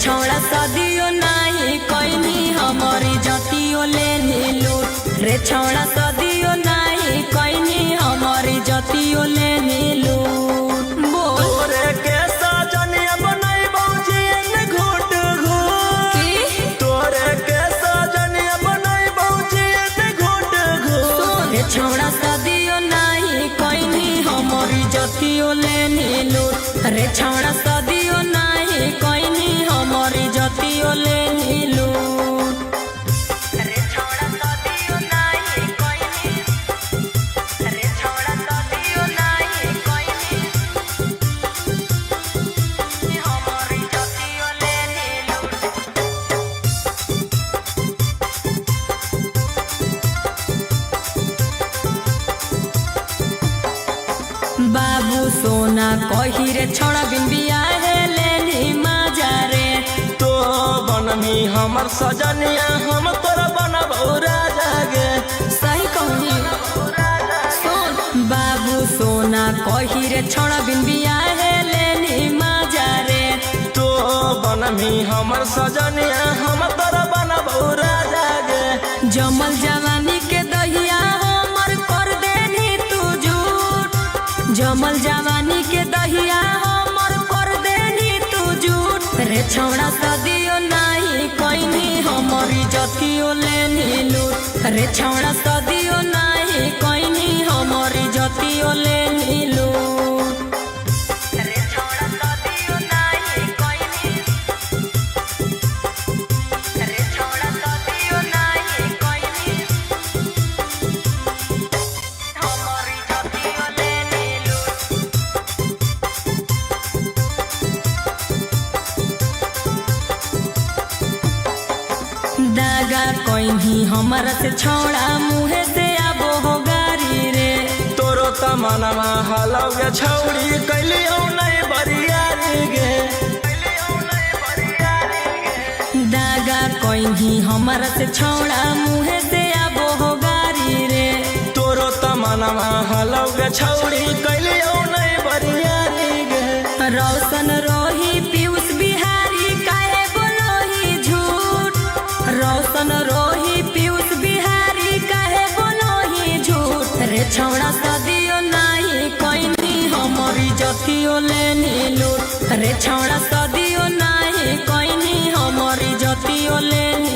छौड़ा सदियो नहीं कोइनी हमारी जतियो ले लूट रे छौड़ा सदियो नहीं कोइनी हमारी जतियो ले लूट बोल तोरे के सजनिया बनाई बौजी ने घूट घूट तोरे के सजनिया बनाई बौजी ने घूट घूट रे छौड़ा सदियो नहीं कोइनी हमारी जतियो ले लूट रे छौड़ा सदियो नहीं कोइनी हमारी जतियो ले लूट रे छौड़ा सदियो नहीं कोइनी रे छौड़ा सदियो नहीं कोइनी हमारी जतियो ले लूट बाबू सोना कही रे छोड़ा बिंबिया है लेनी मजा रे तो बनमी हमर सजनिया हम तोरा बनबौ राजा गे सही कहनी सुन बाबू सोना कही रे छोड़ा बिंबिया है लेनी मजा रे तो बनमी हमर सजनिया हम तोरा बनबौ राजा गे जमल जवानी के दहिया हमर कर देनी तू झूठ जमल जवानी के दहिया हमर कर देनी तू झूठ रे छौड़ा सदियो नहीं कोइनी हमारी जतियो लेनी लूट रे छौड़ा सदियो नहीं कोइनी हमारी जतियो लेनी लूट रे छौड़ा सदियो नहीं कोइनी रे छौड़ा सदियो नहीं कोइनी हमारी जतियो लेनी लूट दागा कोइनी हमारा से छौड़ा मुहे से आबो हो गारी रे तोरो तमनमा हलौगे छौड़ी कैलियौ नहीं बरियारी गे दागा कोइनी हमारा से छौड़ा मुहे से आबो हो गारी रे तोरो तमनमा हलौगे छौड़ी कैलियौ नहीं बरियारी गे रोशन रोही पीयूष बिहारी काहे बोलोही झूठ रोशन रोही पीयूष बिहारी काहे बोलोही झूठ रे छौड़ा सदियो नहीं कोइनी हमारी जतियो लेनी लूट रे छौड़ा सदियो नहीं कोइनी हमारी जतियो लेनी